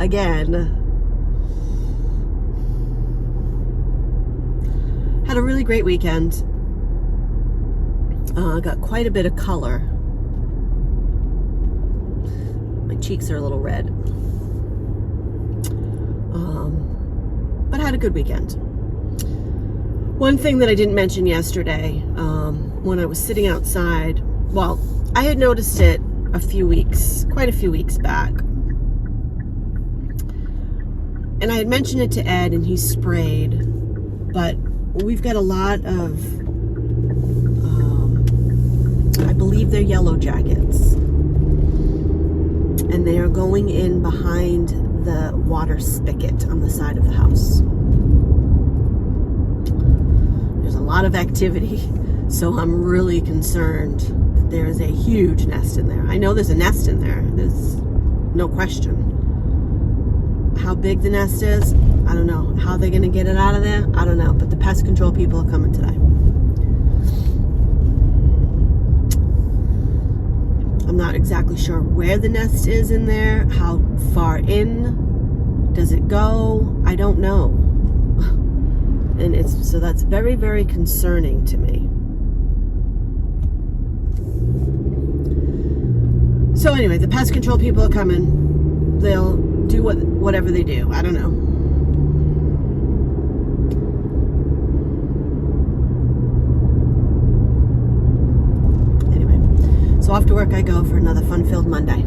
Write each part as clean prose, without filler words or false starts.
again. Had a really great weekend. Got quite a bit of color. My cheeks are a little red. But had a good weekend. One thing that I didn't mention yesterday, when I was sitting outside, well, I had noticed it quite a few weeks back. And I had mentioned it to Ed and he sprayed, but we've got a lot of, I believe they're yellow jackets. And they are going in behind the water spigot on the side of the house. There's a lot of activity, so I'm really concerned that there is a huge nest in there. I know there's a nest in there. There's no question. How big the nest is, I don't know. How they're going to get it out of there, I don't know. But the pest control people are coming today. I'm not exactly sure where the nest is in there. How far in does it go? I don't know. And so that's very, very concerning to me. So anyway, the pest control people are coming. They'll do whatever they do. I don't know. So off to work I go for another fun-filled Monday.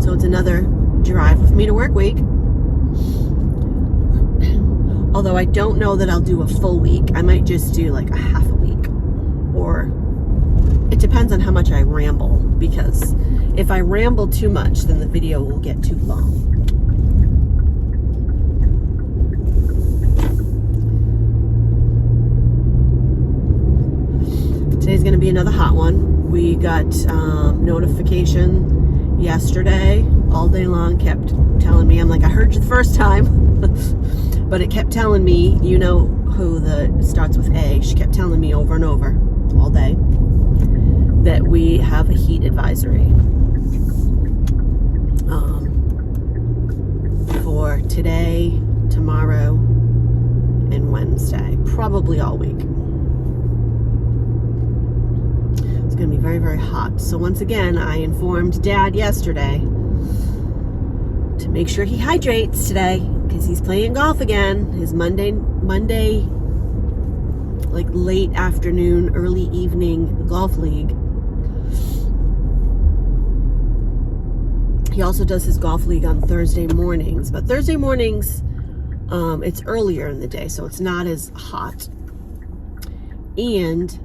So it's another drive with me to work week. Although I don't know that I'll do a full week. I might just do like a half a week. Or it depends on how much I ramble. Because if I ramble too much, then the video will get too long. Today's going to be another hot one. We got notification yesterday, all day long, kept telling me, I'm like, I heard you the first time, but it kept telling me, you know who starts with A, she kept telling me over and over, all day, that we have a heat advisory for today, tomorrow, and Wednesday, probably all week. It's going to be very, very hot. So once again, I informed Dad yesterday to make sure he hydrates today because he's playing golf again. His Monday, like late afternoon, early evening golf league. He also does his golf league on Thursday mornings. But Thursday mornings, it's earlier in the day, so it's not as hot. And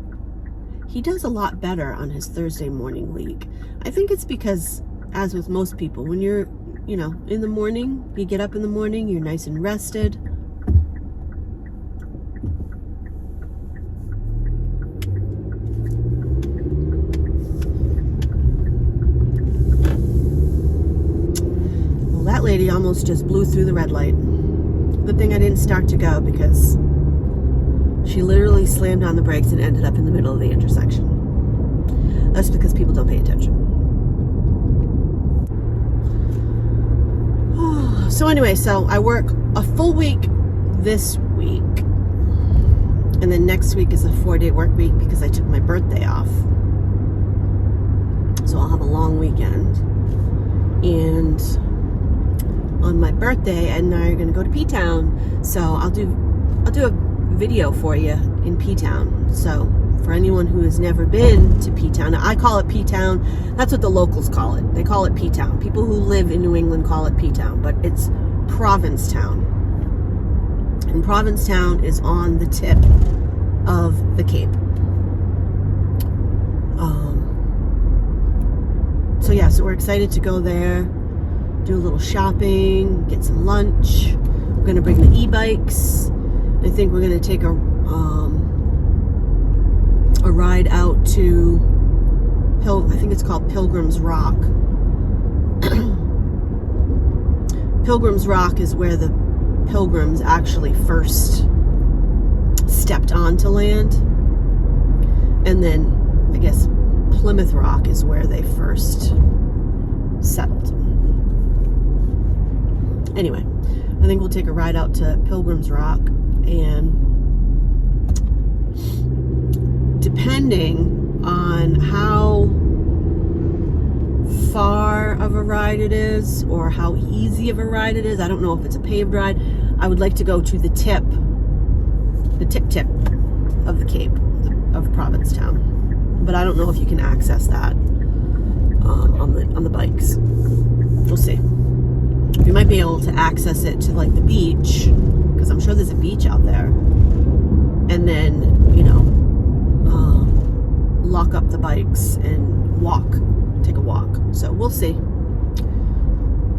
he does a lot better on his Thursday morning league. I think it's because, as with most people, when you're, in the morning, you get up in the morning, you're nice and rested. Well, that lady almost just blew through the red light. Good thing I didn't start to go because she literally slammed on the brakes and ended up in the middle of the intersection. That's because people don't pay attention. So anyway, so I work a full week this week. And then next week is a 4-day work week because I took my birthday off. So I'll have a long weekend. And on my birthday, Ed and I are going to go to P-Town. So I'll do a video for you in P-Town. So for anyone who has never been to P-Town, I call it P-Town. That's what the locals call it. They call it P-Town. People who live in New England call it P-Town, but it's Provincetown. And Provincetown is on the tip of the Cape. So yeah, so we're excited to go there, do a little shopping, get some lunch. We're going to bring the e-bikes. I think we're going to take a ride out to I think it's called Pilgrim's Rock. Pilgrim's Rock is where the Pilgrims actually first stepped onto land, and then I guess Plymouth Rock is where they first anyway, I think we'll take a ride out to Pilgrim's Rock, and depending on how far of a ride it is or how easy of a ride it is, I don't know if it's a paved ride, I would like to go to the tip of the Cape of Provincetown, but I don't know if you can access that on the bikes. We'll see. We might be able to access it to like the beach, because I'm sure there's a beach out there, and then, you know, lock up the bikes and take a walk. So we'll see.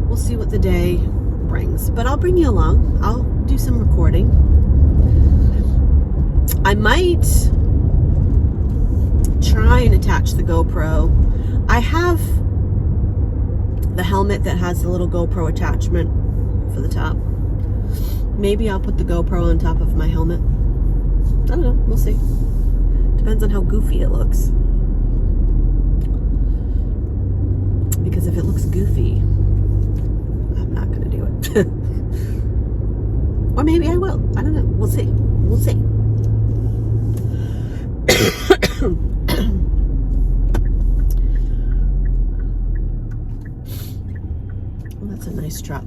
We'll see what the day brings, but I'll bring you along. I'll do some recording. I might try and attach the GoPro. I have the helmet that has the little GoPro attachment for the top. Maybe I'll put the GoPro on top of my helmet. I don't know. We'll see. Depends on how goofy it looks. Because if it looks goofy, I'm not going to do it. Or maybe I will. I don't know. We'll see. We'll see. Well, that's a nice truck.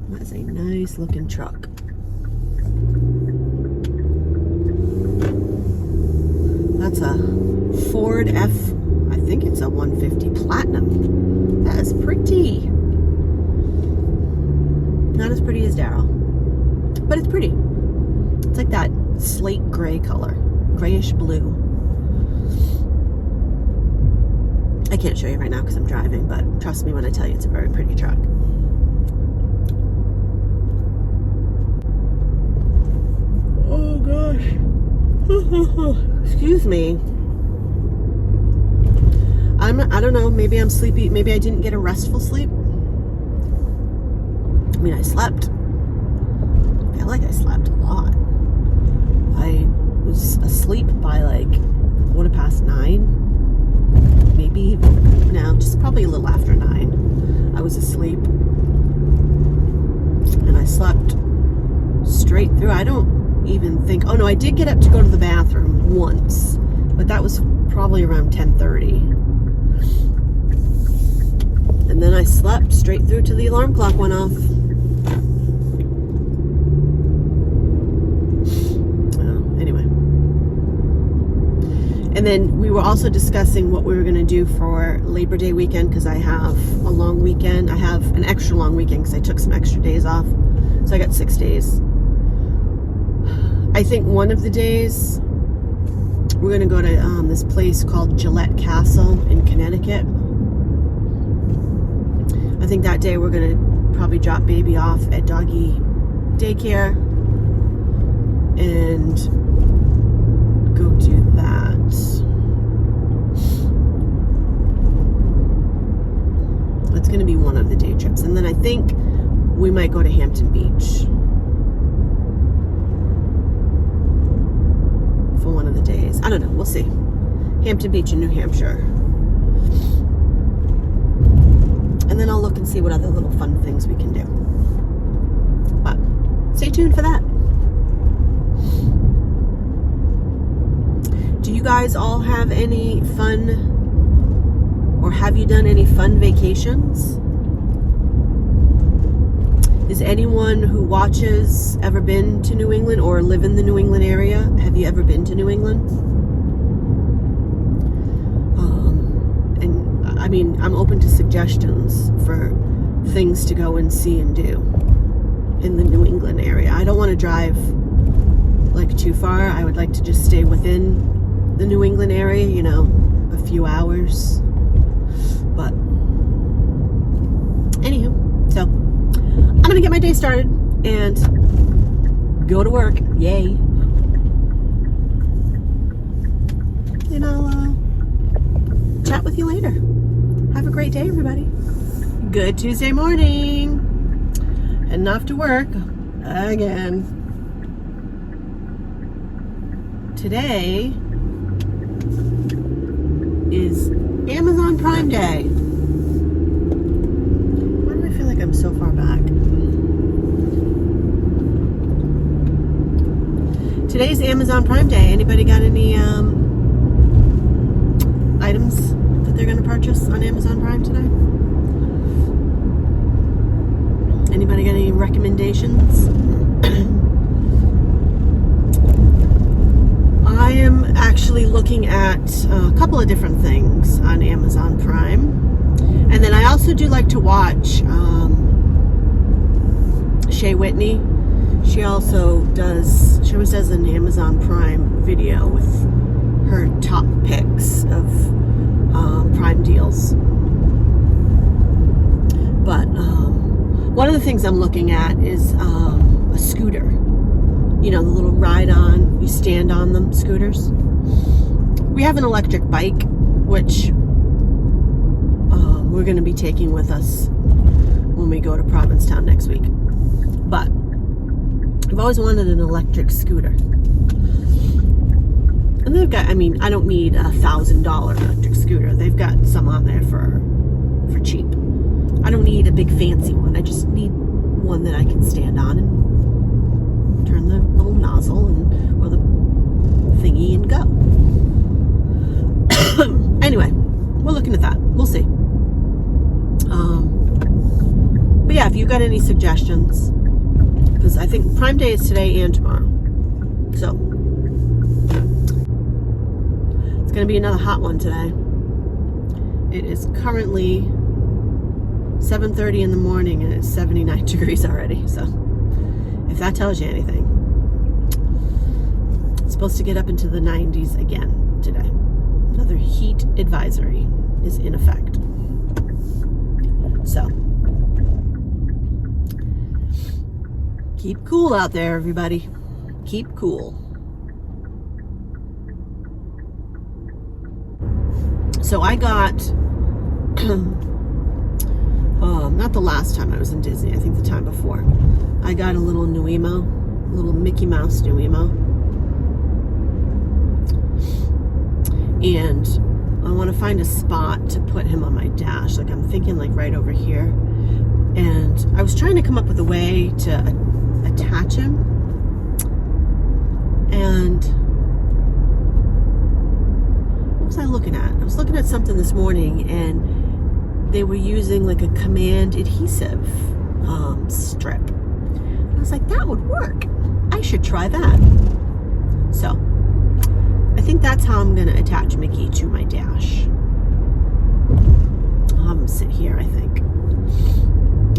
That's a nice looking truck. That's a Ford F, I think it's a 150 Platinum. That is pretty. Not as pretty as Daryl, but it's pretty. It's like that slate gray color, grayish blue. I can't show you right now because I'm driving, but trust me when I tell you it's a very pretty truck. Oh gosh. Excuse me. I don't know, maybe I'm sleepy, maybe I didn't get a restful sleep. I mean, I slept. I feel like I slept a lot. I was asleep by like 9:15. Maybe, no, just probably a little after 9. I was asleep. And I slept straight through. I don't even think, oh no, I did get up to go to the bathroom once, but that was probably around 10:30. And then I slept straight through till the alarm clock went off. Anyway. And then we were also discussing what we were going to do for Labor Day weekend, because I have a long weekend. I have an extra long weekend because I took some extra days off. So I got 6 days. I think one of the days we're going to go to this place called Gillette Castle in Connecticut. I think that day we're going to probably drop baby off at doggy daycare and go do that. It's going to be one of the day trips. And then I think we might go to Hampton Beach for one of the days. I don't know. We'll see. Hampton Beach in New Hampshire. And then I'll look and see what other little fun things we can do. But stay tuned for that. Do you guys all have any fun, or have you done any fun vacations? Is anyone who watches ever been to New England or live in the New England area? Have you ever been to New England? And I mean, I'm open to suggestions for things to go and see and do in the New England area. I don't want to drive like too far. I would like to just stay within the New England area, you know, a few hours. But anywho, so I'm gonna get my day started and go to work. Yay. And I'll chat with you later. Have a great day, everybody. Good Tuesday morning. Heading off to work again. Today is Amazon Prime Day. Why do I feel like I'm so far back? Amazon Prime Day. Anybody got any items that they're going to purchase on Amazon Prime today? Anybody got any recommendations? I am actually looking at a couple of different things on Amazon Prime. And then I also do like to watch Shea Whitney. She always does an Amazon Prime video with her top picks of Prime deals. But one of the things I'm looking at is a scooter. You know, the little ride-on, you stand on them scooters. We have an electric bike, which we're going to be taking with us when we go to Provincetown next week. But I've always wanted an electric scooter. And they've got, I mean, I don't need a $1,000 electric scooter. They've got some on there for cheap. I don't need a big fancy one. I just need one that I can stand on and turn the little nozzle or the thingy and go. Anyway, we're looking at that. We'll see. But yeah, if you got any suggestions, because I think Prime Day is today and tomorrow. So it's going to be another hot one today. It is currently 7:30 in the morning and it's 79 degrees already. So if that tells you anything, it's supposed to get up into the 90s again today. Another heat advisory is in effect. So keep cool out there, everybody. Keep cool. So I got not the last time I was in Disney, I think the time before, I got a little Nuimo, a little Mickey Mouse Nuimo. And I want to find a spot to put him on my dash. Like, I'm thinking like right over here. And I was trying to come up with a way to attach him. And what was I looking at? I was looking at something this morning, and they were using like a command adhesive strip. And I was like, that would work. I should try that. So I think that's how I'm going to attach Mickey to my dash. I'll have him sit here, I think.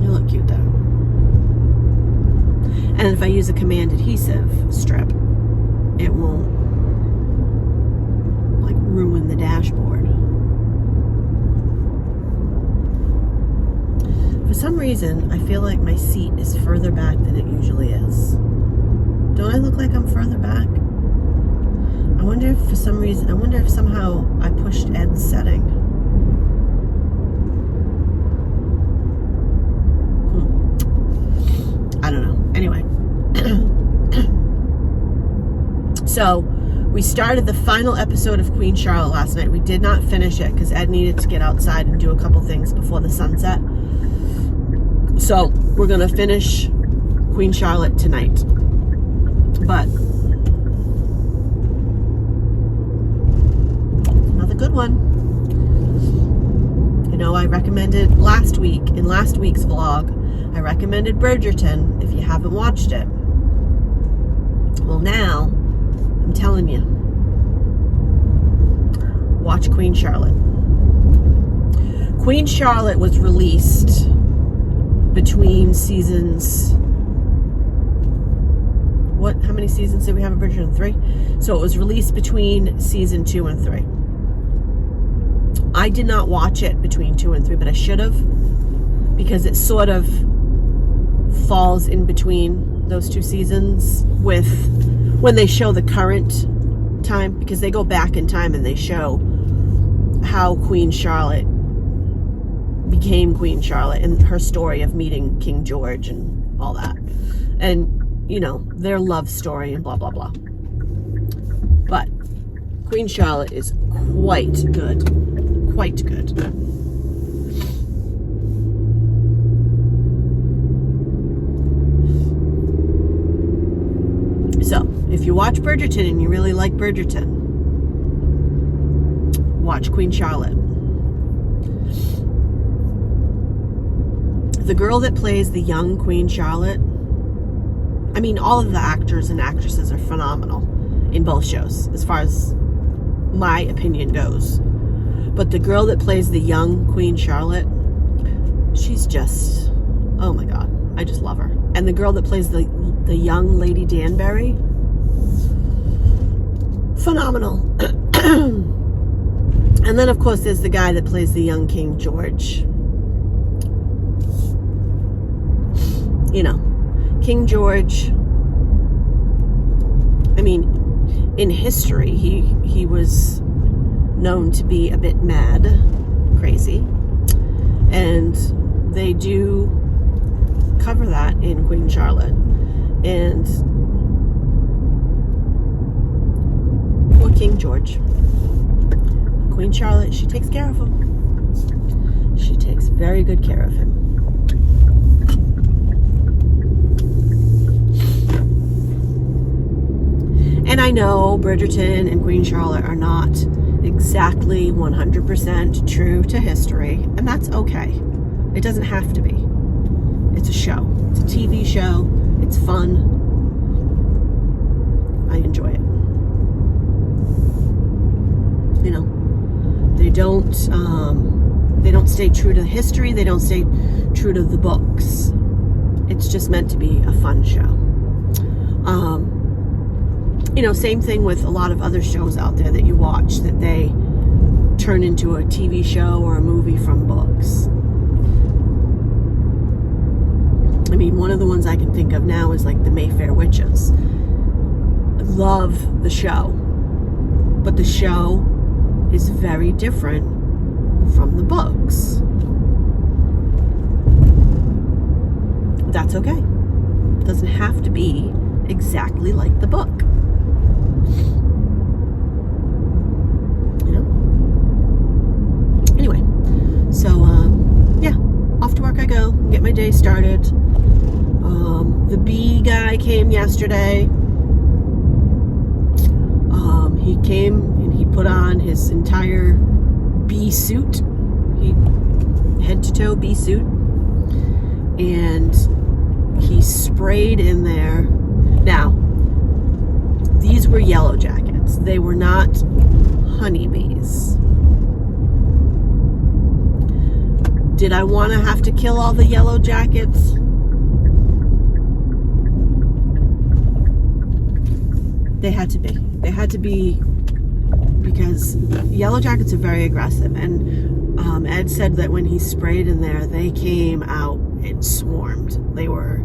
He'll look cute though. And if I use a command adhesive strip, it won't like ruin the dashboard. For some reason, I feel like my seat is further back than it usually is. Don't I look like I'm further back? I wonder if for some reason, somehow I pushed Ed's setting. I don't know. Anyway. So, we started the final episode of Queen Charlotte last night. We did not finish it because Ed needed to get outside and do a couple things before the sunset. So, we're going to finish Queen Charlotte tonight. But another good one. You know, I recommended in last week's vlog, I recommended Bridgerton if you haven't watched it. Well, now I'm telling you, watch Queen Charlotte. Queen Charlotte was released between seasons. How many seasons did we have of Bridgerton? 3? So it was released between season 2 and 3. I did not watch it between 2 and 3, but I should have, because it sort of falls in between those two seasons with when they show the current time, because they go back in time and they show how Queen Charlotte became Queen Charlotte and her story of meeting King George and all that. And you know, their love story and blah, blah, blah. But Queen Charlotte is quite good. Quite good. So, if you you watch Bridgerton and you really like Bridgerton, watch Queen Charlotte. The girl that plays the young Queen Charlotte, I mean, all of the actors and actresses are phenomenal in both shows, as far as my opinion goes. But the girl that plays the young Queen Charlotte, she's just, oh my God, I just love her. And the girl that plays the young Lady Danbury, phenomenal. And then, of course, there's the guy that plays the young King George. You know, King George, I mean, in history, he was known to be a bit mad, crazy. And they do cover that in Queen Charlotte. And poor King George. Queen Charlotte, she takes care of him. She takes very good care of him. And I know Bridgerton and Queen Charlotte are not exactly 100% true to history, and that's okay. It doesn't have to be. It's a show. It's a TV show. It's fun. I enjoy it. You know, they don't stay true to history. They don't stay true to the books. It's just meant to be a fun show. You know, same thing with a lot of other shows out there that you watch that they turn into a TV show or a movie from books. I mean, one of the ones I can think of now is like the Mayfair Witches. I love the show, but the show is very different from the books. That's okay. It doesn't have to be exactly like the book. You know? Anyway, so yeah, off to work I go, get my day started. The bee guy came yesterday. He came and he put on his entire bee suit, head to toe bee suit, and he sprayed in there. Now, these were yellow jackets. They were not honeybees. Did I want to have to kill all the yellow jackets? They had to be. They had to be, because yellow jackets are very aggressive. And Ed said that when he sprayed in there, they came out and swarmed. They were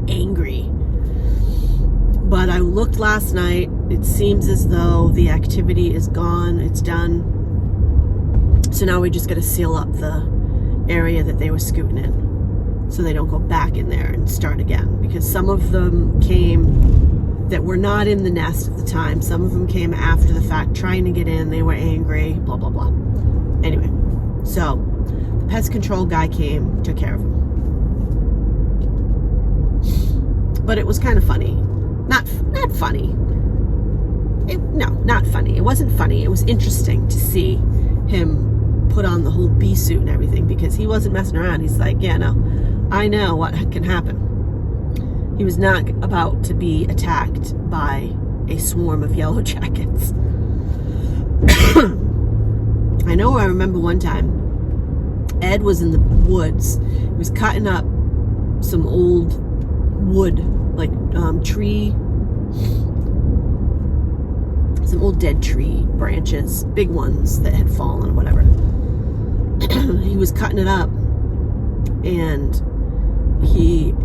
angry. But I looked last night. It seems as though the activity is gone. It's done. So now we just got to seal up the area that they were scooting in, so they don't go back in there and start again. Because some of them came that were not in the nest at the time. Some of them came after the fact, trying to get in. They were angry, blah, blah, blah. Anyway, so the pest control guy came, took care of them. But it was kind of funny. Not funny. Not funny. It wasn't funny. It was interesting to see him put on the whole bee suit and everything, because he wasn't messing around. He's like, yeah, no, I know what can happen. He was not about to be attacked by a swarm of yellow jackets. I remember one time, Ed was in the woods. He was cutting up some old wood, like tree, some old dead tree branches, big ones that had fallen or whatever. He was cutting it up, and he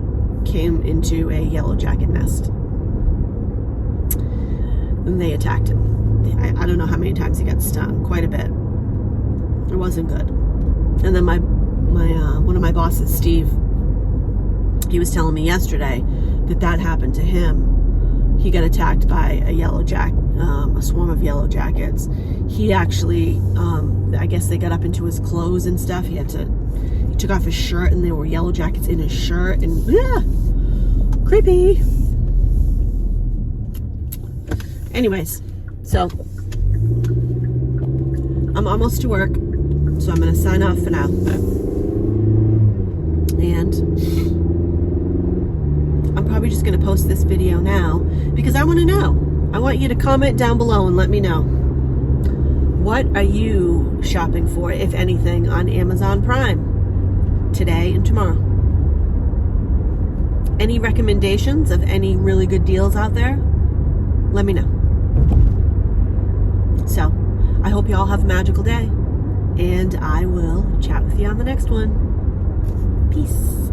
came into a yellow jacket nest, and they attacked him. I don't know how many times he got stung. Quite a bit. It wasn't good. And then my one of my bosses, Steve, he was telling me yesterday that happened to him. He got attacked by a swarm of yellow jackets. He actually, I guess they got up into his clothes and stuff. He took off his shirt, and there were yellow jackets in his shirt, and yeah, creepy. Anyways, so I'm almost to work, so I'm going to sign off for now. And I'm probably just going to post this video now because I want to know. I want you to comment down below and let me know. What are you shopping for, if anything, on Amazon Prime today and tomorrow? Any recommendations of any really good deals out there? Let me know. So, I hope you all have a magical day, and I will chat with you on the next one. Peace.